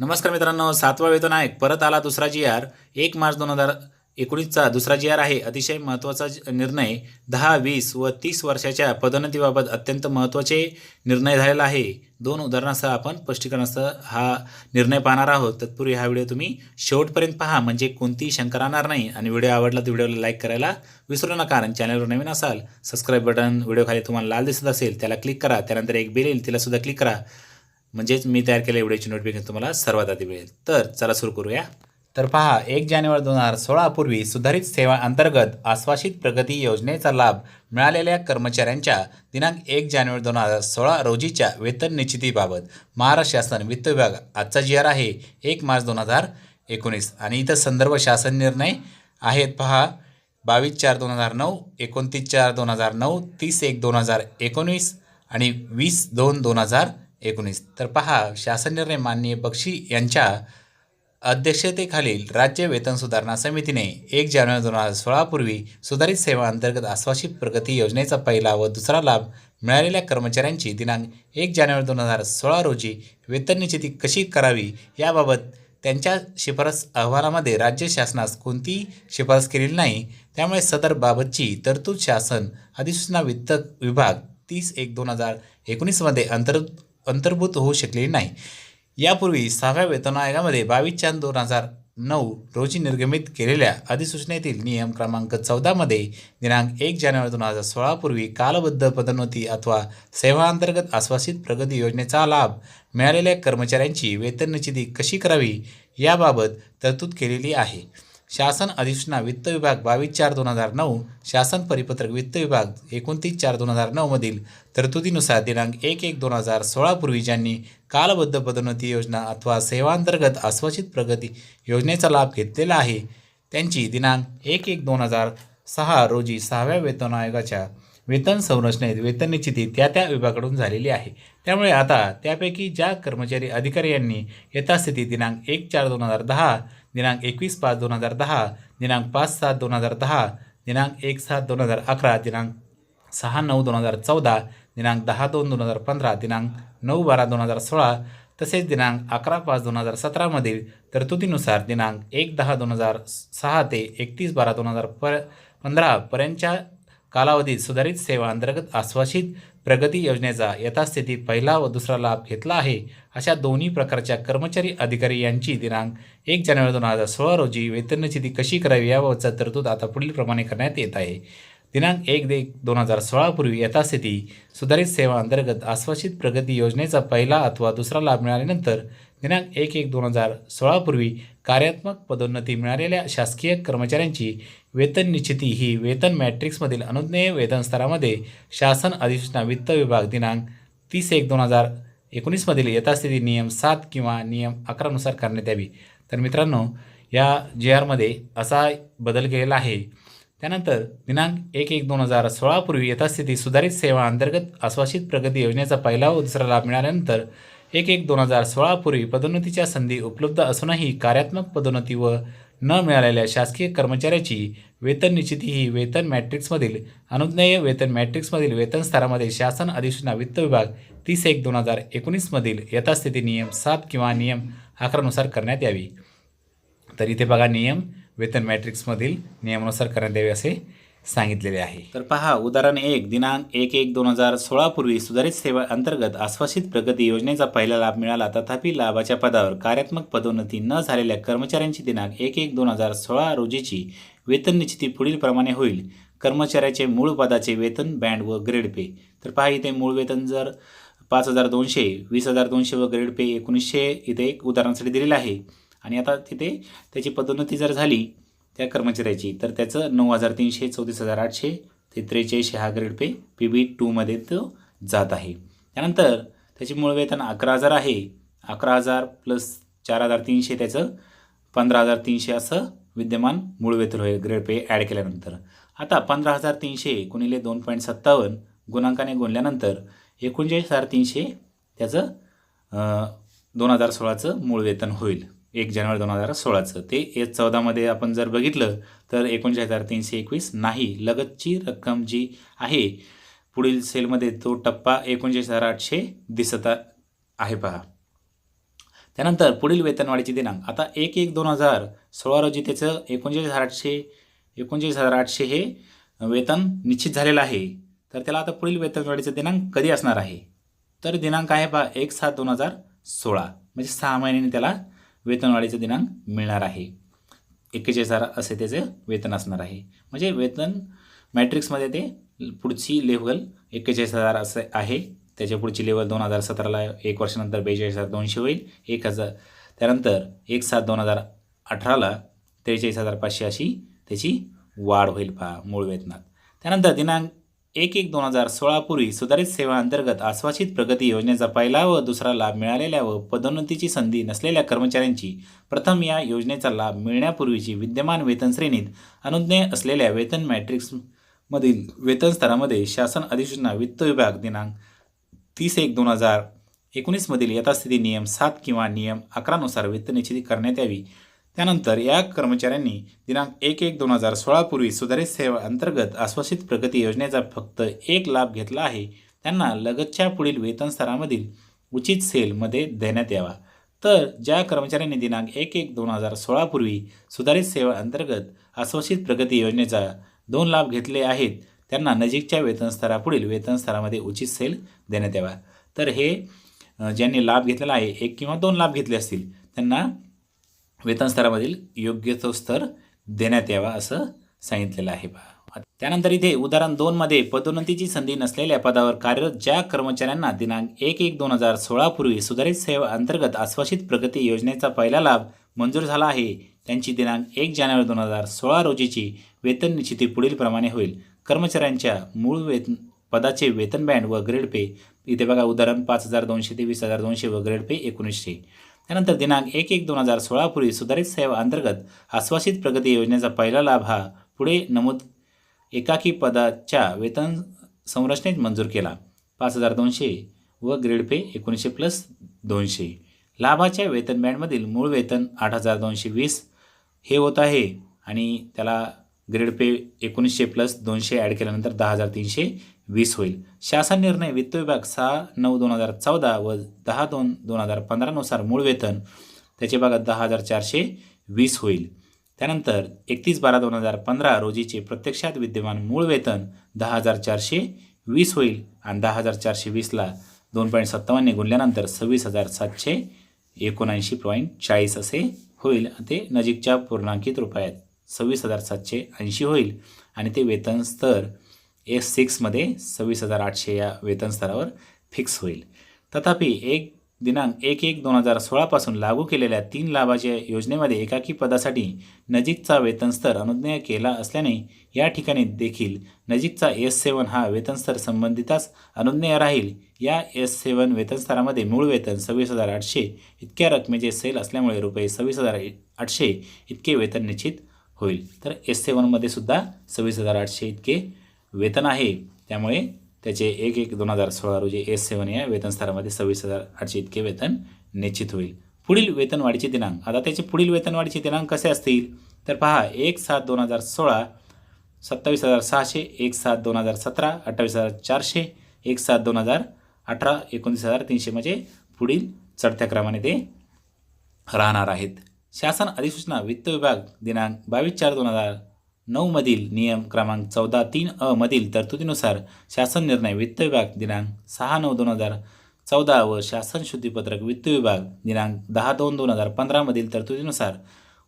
नमस्कार मित्रांनो, 7वा वेतन आयोग परत आला दुसरा जी-आर 1 मार्च 2019चा दुसरा जी-आर आहे. अतिशय महत्त्वाचा निर्णय 10, 20 व 30 वर्षाच्या पदोन्नतीबाबत अत्यंत महत्त्वाचे निर्णय झालेला आहे. 2 उदाहरणासह आपण स्पष्टीकरणासह हा निर्णय पाहणार आहोत. तत्पूर्वी हा व्हिडिओ तुम्ही शेवटपर्यंत पहा म्हणजे कोणतीही शंका राहणार नाही. आणि व्हिडिओ आवडला तर व्हिडिओला लाईक करायला विसरू नका. आणि चॅनलवर नवीन असाल सबस्क्राईब बटन व्हिडिओ खाली तुम्हाला लाल दिसत असेल त्याला क्लिक करा. त्यानंतर एक बेल येईल तिला सुद्धा क्लिक करा, म्हणजेच मी तयार केलेल्या व्हिडिओची नोटिफिकेशन तुम्हाला सर्वात आधी मिळेल. तर चला सुरू करूया. तर पहा, 1 जानेवारी 2016 पूर्वी सुधारित सेवा अंतर्गत आश्वासित प्रगती योजनेचा लाभ मिळालेल्या कर्मचाऱ्यांच्या दिनांक 1 जानेवारी 2016 रोजीच्या वेतन निश्चितीबाबत महाराष्ट्र शासन वित्त विभाग आजचा जी-आर आहे 1 मार्च 2019. आणि इथं संदर्भ शासन निर्णय आहेत पहा, 22/4/2009, 29/4/2009, 30/1/2019 आणि 20/2/2019. तर पहा, शासन निर्णय माननीय बक्षी यांच्या अध्यक्षतेखालील राज्य वेतन सुधारणा समितीने 1 जानेवारी 2016 पूर्वी सुधारित सेवा अंतर्गत आश्वासित प्रगती योजनेचा पहिला व दुसरा लाभ मिळालेल्या कर्मचाऱ्यांची दिनांक 1 जानेवारी 2016 रोजी वेतन निश्चिती कशी करावी याबाबत त्यांच्या शिफारस अहवालामध्ये राज्य शासनास कोणतीही शिफारस केलेली नाही. त्यामुळे सदर बाबतची तरतूद शासन अधिसूचना वित्त विभाग 30/1/2019 मध्ये अंतर्भूत होऊ शकलेली नाही. यापूर्वी 6व्या वेतन आयोगामध्ये 22/4/2009 रोजी निर्गमित केलेल्या अधिसूचनेतील नियम क्रमांक 14 मध्ये दिनांक 1 जानेवारी 2016 पूर्वी कालबद्ध पदोन्नती अथवा सेवांतर्गत आश्वासित प्रगती योजनेचा लाभ मिळालेल्या कर्मचाऱ्यांची वेतन निश्चिती कशी करावी याबाबत तरतूद केलेली आहे. शासन अधिसूचना वित्त विभाग 22/4/2009, शासन परिपत्रक वित्त विभाग 29/4/2009 मधील तरतुदीनुसार दिनांक 1/1/2016 पूर्वी ज्यांनी कालबद्ध पदोन्नती योजना अथवा सेवांतर्गत आश्वासित प्रगती योजनेचा लाभ घेतलेला आहे त्यांची दिनांक 1/1/2006 रोजी 6व्या वेतन आयोगाच्या वेतन संरचनेत वेतन निश्चिती त्या विभागाकडून झालेली आहे. त्यामुळे आता त्यापैकी ज्या कर्मचारी अधिकारी यांनी यथास्थिती दिनांक 1/4/2010, दिनांक 21/5/2010, दिनांक 5/7/2010, दिनांक 1/7/2011, दिनांक 6/9/2014, दिनांक 10/2/2015, दिनांक 9/12/2016 तसेच दिनांक 11/5/2017 मधील तरतुदीनुसार दिनांक 1/10/2006 ते 31/12/2015 पर्यंतच्या कालावधीत सुधारित सेवा अंतर्गत आश्वासित प्रगती योजनेचा यथास्थिती पहिला व दुसरा लाभ घेतला आहे अशा दोन्ही प्रकारच्या कर्मचारी अधिकारी यांची दिनांक 1 जानेवारी 2016 रोजी वेतन निश्चिती कशी करावी याबाबतचा तरतूद आता पुढील प्रमाणे करण्यात येत आहे. दिनांक 1/1/2016 पूर्वी यथास्थिती सुधारित सेवा अंतर्गत आश्वासित प्रगती योजनेचा पहिला अथवा दुसरा लाभ मिळाल्यानंतर दिनांक 1/1/2016 पूर्वी कार्यात्मक पदोन्नती मिळालेल्या शासकीय कर्मचाऱ्यांची वेतन निश्चिती ही वेतन मॅट्रिक्समधील अनुज्ञेय वेतन स्तरामध्ये शासन अधिसूचना वित्त विभाग दिनांक 30/1/2019 मधील यथास्थिती नियम 7 किंवा नियम 11 नुसार करण्यात यावी. तर मित्रांनो, या जी-आरमध्ये असा बदल केलेला आहे. त्यानंतर दिनांक 1/1/2016 पूर्वी यथास्थिती सुधारित सेवा अंतर्गत आश्वासित प्रगती योजनेचा पहिला व दुसरा लाभ मिळाल्यानंतर 1/1/2016 पूर्वी पदोन्नतीच्या संधी उपलब्ध असूनही कार्यात्मक पदोन्नती व न मिळालेल्या शासकीय कर्मचाऱ्याची वेतन निश्चिती ही वेतन मॅट्रिक्समधील अनुज्ञेय वेतन मॅट्रिक्समधील वेतन स्तरामध्ये शासन अधिसूचना वित्त विभाग 30/1/2019 मधील यथास्थिती नियम 7 किंवा नियम 11 नुसार करण्यात यावी. तर इथे बघा, नियम वेतन मॅट्रिक्समधील नियमानुसार करण्यात यावे असे सांगितलेले आहे. तर पहा, उदाहरण 1, दिनांक 1/1/2016 पूर्वी सुधारित सेवा अंतर्गत आश्वासित प्रगती योजनेचा पहिला लाभ मिळाला तथापि लाभाच्या पदावर कार्यात्मक पदोन्नती न झालेल्या कर्मचाऱ्यांची दिनांक 1/1/2016 रोजीची वेतन निश्चिती पुढील प्रमाणे होईल. कर्मचाऱ्याचे मूळ पदाचे वेतन बँड व ग्रेड पे. तर पहा, इथे मूळ वेतन जर 5,200, 20,200 व ग्रेड पे 1900 इथे एक उदाहरणासाठी दिलेलं आहे. आणि आता तिथे त्याची पदोन्नती जर झाली त्या कर्मचाऱ्याची तर त्याचं 9,300, 34,800 ते 43 हा ग्रेड पे PB2मध्ये तो जात आहे. त्यानंतर त्याचे मूळ वेतन 11,000 आहे. 11,000 प्लस 4,300 त्याचं 15,300 असं विद्यमान मूळ वेतन होईल ग्रेड पे ॲड केल्यानंतर. आता 15,300 गुणिले 2.57 गुणांकाने गुणल्यानंतर 39,300 त्याचं 2016चं मूळ वेतन होईल 1 जानेवारी 2016चं. ते S14 मध्ये आपण जर बघितलं तर 39,321 नाही. लगतची रक्कम जी आहे पुढील सेलमध्ये तो टप्पा 39,800 दिसत आहे पहा. त्यानंतर पुढील वेतनवाढीचे दिनांक आता 1/1/2016 रोजी त्याचं 39,800 हे वेतन निश्चित झालेलं आहे. तर त्याला आता पुढील वेतनवाढीचा दिनांक कधी असणार आहे? तर दिनांक आहे पहा 1/7/2016 म्हणजे 6 महिन्यांनी त्याला वेतनवाढीचा दिनांक मिळणार आहे. 41,000 असे त्याचे वेतन असणार आहे. म्हणजे वेतन मॅट्रिक्समध्ये ते पुढची लेव्हल 41,000 असं आहे. त्याच्या पुढची लेवल 2017ला 1 वर्षानंतर 42,200 होईल. 1,000 त्यानंतर 1/7/2018ला 43,500 अशी त्याची वाढ होईल पहा मूळ वेतनात. त्यानंतर दिनांक 1/1/2016 पूर्वी सुधारित सेवा अंतर्गत आश्वासित प्रगती योजनेचा पहिला व दुसरा लाभ मिळालेल्या व पदोन्नतीची संधी नसलेल्या कर्मचाऱ्यांची प्रथम या योजनेचा लाभ मिळण्यापूर्वीची विद्यमान वेतन श्रेणीत अनुज्ञेय असलेल्या वेतन मॅट्रिक्समधील वेतन स्तरामध्ये शासन अधिसूचना वित्त विभाग दिनांक 30/1/2019 मधील यथास्थिती नियम 7 किंवा नियम 11 नुसार वेतन निश्चिती करण्यात यावी. त्यानंतर या कर्मचाऱ्यांनी दिनांक 1/1/2016 पूर्वी सुधारित सेवा अंतर्गत आश्वासित प्रगती योजनेचा फक्त एक लाभ घेतला आहे त्यांना लगतच्या पुढील वेतन स्तरामधील उचित सेलमध्ये देण्यात यावा. तर ज्या कर्मचाऱ्यांनी दिनांक 1/1/2016 पूर्वी सुधारित सेवा अंतर्गत आश्वासित प्रगती योजनेचा 2 लाभ घेतले आहेत त्यांना नजीकच्या वेतन स्तरापुढील वेतन स्तरामध्ये उचित सेल देण्यात यावा. तर हे ज्यांनी लाभ घेतलेला आहे 1 किंवा 2 लाभ घेतले असतील त्यांना वेतन स्तरामधील योग्य तो स्तर देण्यात यावा असं सांगितलेलं आहे पहा. त्यानंतर इथे उदाहरण 2 मध्ये पदोन्नतीची संधी नसलेल्या पदावर कार्यरत ज्या कर्मचाऱ्यांना दिनांक 1/1/2016 पूर्वी सुधारित सेवा अंतर्गत आश्वासित प्रगती योजनेचा पहिला लाभ मंजूर झाला आहे त्यांची दिनांक 1 जानेवारी 2016 रोजीची वेतन निश्चिती पुढील प्रमाणे होईल. कर्मचाऱ्यांच्या मूळ पदाचे वेतन बँड व ग्रेड पे इथे बघा उदाहरण 5,200 ते 20,200 व ग्रेड पे 1900. त्यानंतर दिनांक 1/1/2016 पूर्वी सुधारित सेवा अंतर्गत आश्वासित प्रगती योजनेचा पहिला लाभ हा पुढे नमूद एकाकी पदाच्या वेतन संरचनेत मंजूर केला 5,200 व ग्रेड पे 1900 + 200. लाभाच्या वेतन बँडमधील मूळ वेतन 8,220 हे होत आहे आणि त्याला ग्रेड पे 1900 + 200 ॲड केल्यानंतर 10,320 होईल. शासन निर्णय वित्त विभाग 6/9/2014 व 10/2/2015 नुसार मूळ वेतन त्याचे बघा 10,420 होईल. त्यानंतर 31/12/2015 रोजीचे प्रत्यक्षात विद्यमान मूळ वेतन 10,420 होईल आणि 10,420ला 2.57 गुणल्यानंतर 26,779.40 असे होईल. ते नजीकच्या पूर्णांकित रुपयात 26,780 होईल आणि ते वेतन स्तर S6 मध्ये 26,800 या वेतन स्तरावर फिक्स होईल. तथापि दिनांक 1/1/2016 पासून लागू केलेल्या 3 लाभाच्या योजनेमध्ये एकाकी पदासाठी नजीकचा वेतन स्तर अनुज्ञेय केला असल्याने या ठिकाणी देखील नजीकचा S7 हा वेतन स्तर संबंधितास अनुज्ञेय राहील. या S7 वेतन स्तरामध्ये मूळ वेतन 26,800 इतक्या रकमेचे सेल असल्यामुळे रुपये 26,800 इतके वेतन निश्चित होईल. तर S7 मध्ये सुद्धा 26,800 इतके वेतन आहे. त्यामुळे त्याचे 1/1/2016 रोजी S7 या वेतन स्तरामध्ये 26,800 इतके वेतन निश्चित होईल. पुढील वेतनवाढीचे दिनांक आता त्याचे पुढील वेतनवाढीचे दिनांक कसे असतील तर पहा 1/7/2016 27,600 1/7/2017 28,400 1/7/2018 29,300 म्हणजे पुढील चढत्या क्रमाने ते राहणार आहेत. शासन अधिसूचना वित्त विभाग दिनांक 22/4/2009 मधील नियम क्रमांक 14(3)(अ) मधील तरतुदीनुसार शासन निर्णय वित्त विभाग दिनांक 6/9/2014 व शासन शुद्धीपत्रक वित्त विभाग दिनांक 10/2/2015 मधील तरतुदीनुसार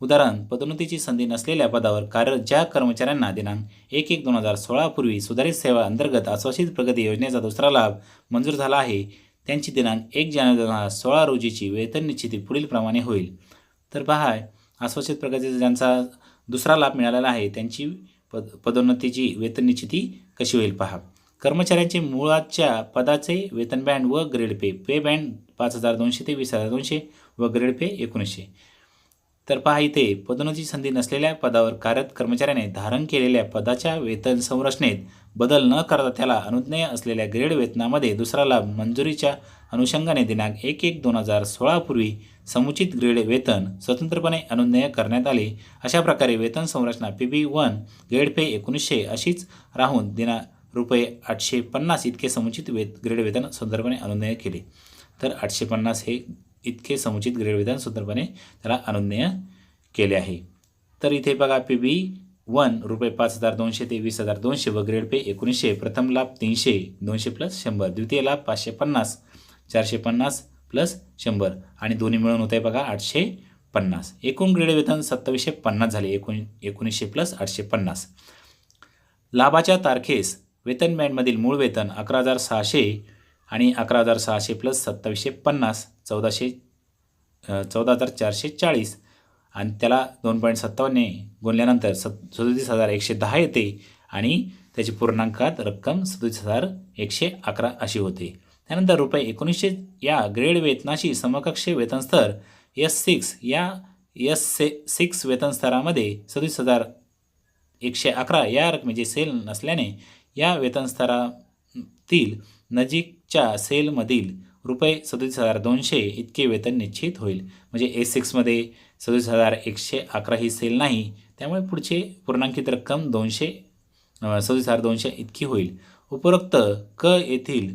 उदाहरण पदोन्नतीची संधी नसलेल्या पदावर कार्यरत ज्या कर्मचाऱ्यांना दिनांक 1/1/2016 पूर्वी सुधारित सेवा अंतर्गत आश्वासित प्रगती योजनेचा दुसरा लाभ मंजूर झाला आहे त्यांची दिनांक 1 जानेवारी 2016 रोजीची वेतन निश्चिती पुढील प्रमाणे होईल. तर पहा आश्वासित प्रगतीचा ज्यांचा दुसरा लाभ मिळालेला आहे त्यांची पदोन्नतीची वेतन निश्चिती कशी होईल पहा. कर्मचाऱ्यांचे मुळाच्या पदाचे वेतन बँड व ग्रेड पे बँड 5,200 ते 20,200 व ग्रेड पे 1900. तर पहा इथे पदोन्नतीची संधी नसलेल्या पदावर कार्यरत कर्मचाऱ्याने धारण केलेल्या पदाच्या वेतन संरचनेत बदल न करता त्याला अनुज्ञेय असलेल्या ग्रेड वेतनामध्ये दुसरा लाभ मंजुरीच्या अनुषंगाने दिनांक 1/1/2016 पूर्वी समुचित ग्रेड वेतन स्वतंत्रपणे अनुज्ञेय करण्यात आले. अशा प्रकारे वेतन संरचना PB1 ग्रेड पे 1900 अशीच राहून रुपये 850 इतके समुचित ग्रेड वेतन स्वतंत्रपणे अनुज्ञेय केले. तर 850 हे इतके समुचित ग्रेड वेतन स्वतंत्रपणे त्याला अनुज्ञेय केले आहे. तर इथे बघा PB1 रुपये 5,200 ते 20,200 व ग्रेड पे 1900, प्रथम लाभ 300, 200 प्लस 100, द्वितीय लाभ 550, 450 प्लस 100 आणि दोन्ही मिळून होत आहे बघा 850. एकूण ग्रेड वेतन 2750 झाले. 1900 प्लस 850. लाभाच्या तारखेस वेतन बँडमधील मूळ वेतन 11,600 आणि 11,600 प्लस 2750 14,440 आणि त्याला 2.57 गुणल्यानंतर 37,110 येते आणि त्याची पूर्णांकात रक्कम 37,111 अशी होते. त्यानंतर रुपये 1900 या ग्रेड वेतनाशी समकक्ष वेतनस्तर S6 या S6 वेतनस्तरामध्ये 37,111 या रकमेचे सेल नसल्याने या वेतनस्तरातील नजीकच्या सेलमधील रुपये 37,200 इतके वेतन निश्चित होईल. म्हणजे S6मध्ये 37,111 ही सेल नाही, त्यामुळे पुढचे पूर्णांकित रक्कम 37,200 इतकी होईल. उपरोक्त क येथील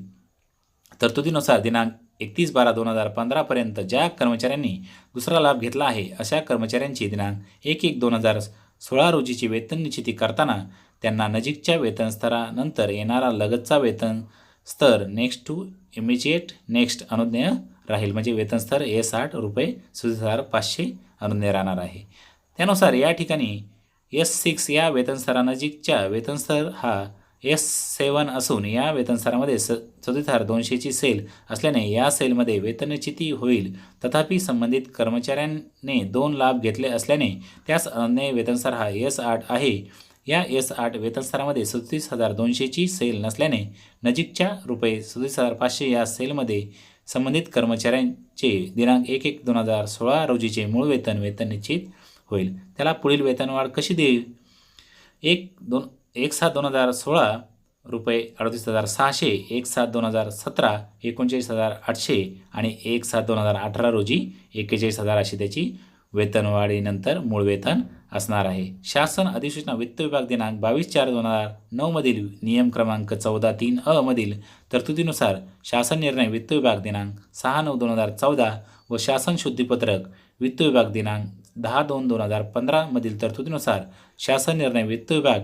तरतुदीनुसार दिनांक 31/12/2015 पर्यंत ज्या कर्मचाऱ्यांनी दुसरा लाभ घेतला आहे अशा कर्मचाऱ्यांची दिनांक 1/1/2016 रोजीची वेतन निश्चिती करताना त्यांना नजीकच्या वेतनस्तरानंतर येणारा लगतचा वेतन स्तर नेक्स्ट टू इमिजिएट नेक्स्ट अनुज्ञेय राहील. म्हणजे वेतनस्तर S8 रुपये 37,500 अनुज्ञेय राहणार आहे. त्यानुसार या ठिकाणी S6 या वेतनस्तरानजीकच्या वेतनस्तर हा S7 असून या वेतनस्तरामध्ये 37,200ची सेल असल्याने या सेलमध्ये वेतन निश्चिती होईल. तथापि संबंधित कर्मचाऱ्याने 2 लाभ घेतले असल्याने त्यास अनुज्ञेय वेतनस्तर हा S8 आहे. या S8 वेतनस्तरामध्ये 37,200ची सेल नसल्याने नजीकच्या रुपये 37,500 या सेलमध्ये संबंधित कर्मचाऱ्यांचे दिनांक 1/1/2016 रोजीचे मूळ वेतन निश्चित होईल. त्याला पुढील वेतनवाढ कशी देईल? 1/7/2016 रुपये 38,600, 1/7/2017 39,800 आणि 1/7/2018 रोजी 41,000 अशी त्याची वेतनवाढीनंतर मूळ वेतन असणार आहे. शासन अधिसूचना वित्त विभाग दिनांक 22/4/2009 मधील नियम क्रमांक 14(3)(अ) मधील तरतुदीनुसार शासन निर्णय वित्त विभाग दिनांक 6/9/2014 व शासन शुद्धीपत्रक वित्त विभाग दिनांक 10/2/2015 मधील तरतुदीनुसार शासन निर्णय वित्त विभाग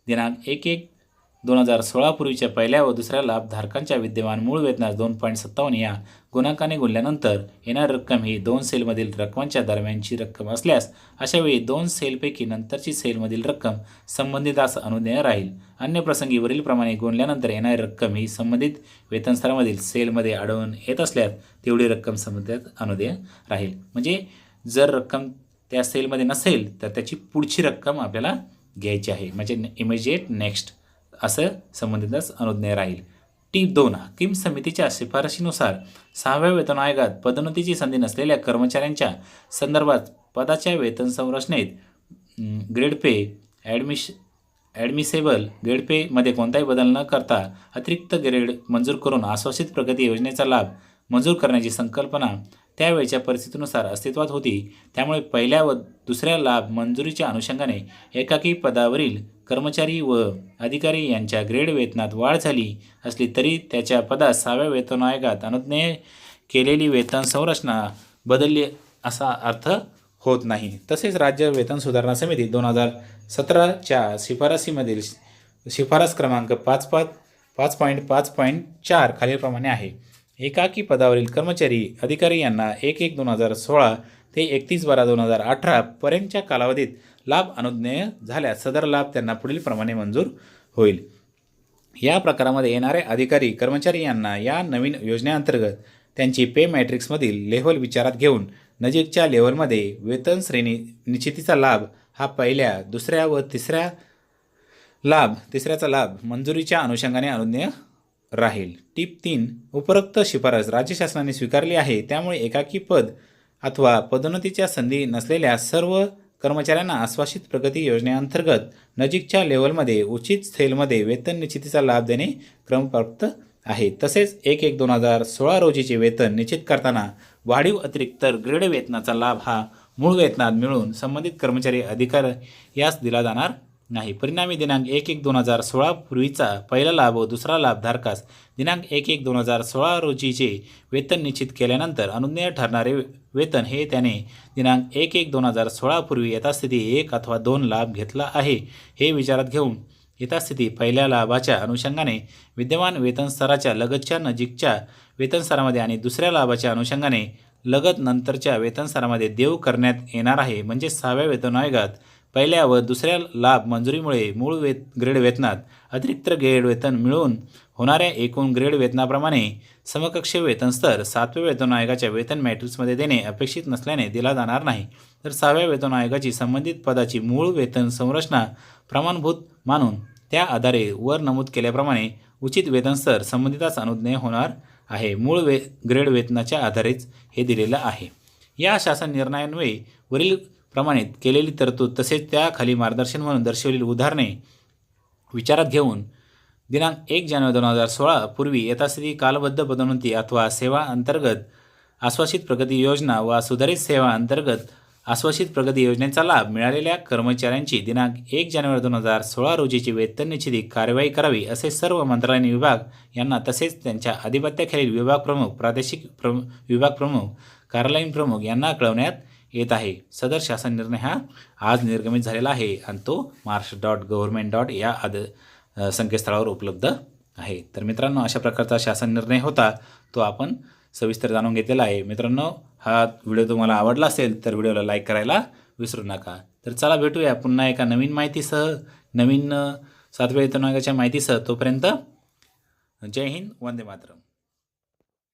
दिनांक 1/1/2016 पूर्वीच्या पहिल्या व दुसऱ्या लाभधारकांच्या विद्यमान मूळ वेतनास 2.57 या गुणांकाने गुणल्यानंतर येणारी रक्कम ही 2 सेलमधील रकमांच्या दरम्यानची रक्कम असल्यास अशावेळी 2 सेलपैकी नंतरची सेलमधील रक्कम संबंधितास अनुज्ञेय राहील. अन्य प्रसंगी वरीलप्रमाणे गुणल्यानंतर येणारी रक्कम ही संबंधित वेतनस्तरामधील सेलमध्ये आढळून येत असल्यास तेवढी रक्कम संबंधित अनुज्ञेय राहील. म्हणजे जर रक्कम त्या सेलमध्ये नसेल तर त्याची पुढची रक्कम आपल्याला घ्यायची आहे. म्हणजे इमिजिएट नेक्स्ट असं संबंधितच अनुज्ञेय राहील. टीप 2 हाकीम समितीच्या शिफारशीनुसार 6व्या वेतन आयोगात पदोन्नतीची संधी नसलेल्या कर्मचाऱ्यांच्या संदर्भात पदाच्या वेतन संरचनेत ग्रेड पे ॲडमिसेबल ग्रेड पेमध्ये कोणताही बदल न करता अतिरिक्त ग्रेड मंजूर करून आश्वासित प्रगती योजनेचा लाभ मंजूर करण्याची संकल्पना त्यावेळच्या परिस्थितीनुसार अस्तित्वात होती. त्यामुळे पहिल्या व दुसऱ्या लाभ मंजुरीच्या अनुषंगाने एकाकी पदावरील कर्मचारी व अधिकारी यांच्या ग्रेड वेतनात वाढ झाली असली तरी त्याच्या पदास 6व्या वेतन आयोगात अनुज्ञेय केलेली वेतन संरचना बदलली असा अर्थ होत नाही. तसेच राज्य वेतन सुधारणा समिती 2017च्या शिफारसीमधील शिफारस क्रमांक 5.5.4 खालीलप्रमाणे आहे. एकाकी पदावरील कर्मचारी अधिकारी यांना 1/1/2016 ते 31/12/2018 पर्यंतच्या कालावधीत लाभ अनुज्ञेय झाल्यास सदर लाभ त्यांना पुढील प्रमाणे मंजूर होईल. या प्रकारामध्ये येणारे अधिकारी कर्मचारी यांना या नवीन योजनेअंतर्गत त्यांची पे मॅट्रिक्समधील लेव्हल विचारात घेऊन नजीकच्या लेव्हलमध्ये वेतन श्रेणी निश्चितीचा लाभ हा पहिल्या, दुसऱ्या व तिसऱ्याचा लाभ मंजुरीच्या अनुषंगाने अनुज्ञेय राहील. टीप 3 उपरोक्त शिफारस राज्य शासनाने स्वीकारली आहे. त्यामुळे एकाकी पद अथवा पदोन्नतीच्या संधी नसलेल्या सर्व कर्मचाऱ्यांना आश्वासित प्रगती योजनेअंतर्गत नजीकच्या लेव्हलमध्ये उचित सेलमध्ये वेतन निश्चितीचा लाभ देणे क्रमप्राप्त आहे. तसेच 1/1/2016 रोजीचे वेतन निश्चित करताना वाढीव अतिरिक्त ग्रेड वेतनाचा लाभ हा मूळ वेतनात मिळून संबंधित कर्मचारी अधिकारी यास दिला जाणार नाही. परिणामी दिनांक 1/1/2016 पूर्वीचा पहिला लाभ व दुसरा लाभधारकास दिनांक 1/1/2016 रोजीचे वेतन निश्चित केल्यानंतर अनुज्ञेय ठरणारे वेतन हे त्याने दिनांक 1/1/2016 पूर्वी यथास्थिती 1 अथवा 2 लाभ घेतला आहे हे विचारात घेऊन यथास्थिती पहिल्या लाभाच्या अनुषंगाने विद्यमान वेतन स्तराच्या लगतच्या नजीकच्या वेतन स्तरामध्ये आणि दुसऱ्या लाभाच्या अनुषंगाने लगत नंतरच्या वेतन स्तरामध्ये देऊ करण्यात येणार आहे. म्हणजे 6व्या वेतन आयोगात पहिल्या व दुसऱ्या लाभ मंजुरीमुळे मूळ ग्रेड वेतनात अतिरिक्त ग्रेड वेतन मिळून होणाऱ्या एकूण ग्रेड वेतनाप्रमाणे समकक्ष वेतन स्तर 7व्या वेतन आयोगाच्या वेतन मॅट्रिक्समध्ये देणे अपेक्षित नसल्याने दिला जाणार नाही. तर 6व्या वेतन आयोगाची संबंधित पदाची मूळ वेतन संरचना प्रमाणभूत मानून त्या आधारे वर नमूद केल्याप्रमाणे उचित वेतन स्तर संबंधितास अनुज्ञेय होणार आहे. मूळ ग्रेड वेतनाच्या आधारेच हे दिलेलं आहे. या शासन निर्णयान्वये वरील प्रमाणित केलेली तरतूद तसेच त्याखाली मार्गदर्शन म्हणून दर्शवलेली उदाहरणे विचारात घेऊन दिनांक 1 जानेवारी 2016 पूर्वी यथास्थिती कालबद्ध पदोन्नती अथवा सेवा अंतर्गत आश्वासित प्रगती योजना व सुधारित सेवा अंतर्गत आश्वासित प्रगती योजनेचा लाभ मिळालेल्या कर्मचाऱ्यांची दिनांक 1 जानेवारी 2016 रोजीची वेतन निश्चिती कार्यवाही करावी असे सर्व मंत्रालयीन विभाग यांना तसेच त्यांच्या अधिपत्याखालील विभाग प्रमुख, प्रादेशिक विभाग प्रमुख, कार्यालयीन प्रमुख यांना कळवण्यात येत आहे. सदर शासन निर्णय हा आज निर्गमित झालेला आहे आणि तो marks.government. या संकेतस्थळावर उपलब्ध आहे. तर मित्रांनो, अशा प्रकारचा शासन निर्णय होता तो आपण सविस्तर जाणून घेतलेला आहे. मित्रांनो, हा व्हिडिओ तुम्हाला आवडला असेल तर व्हिडिओला लाईक करायला विसरू नका. तर चला भेटूया पुन्हा एका नवीन माहितीसह, नवीन 7व्या वेतन आयोगाच्या माहितीसह. तोपर्यंत जय हिंद, वंदे मातरम.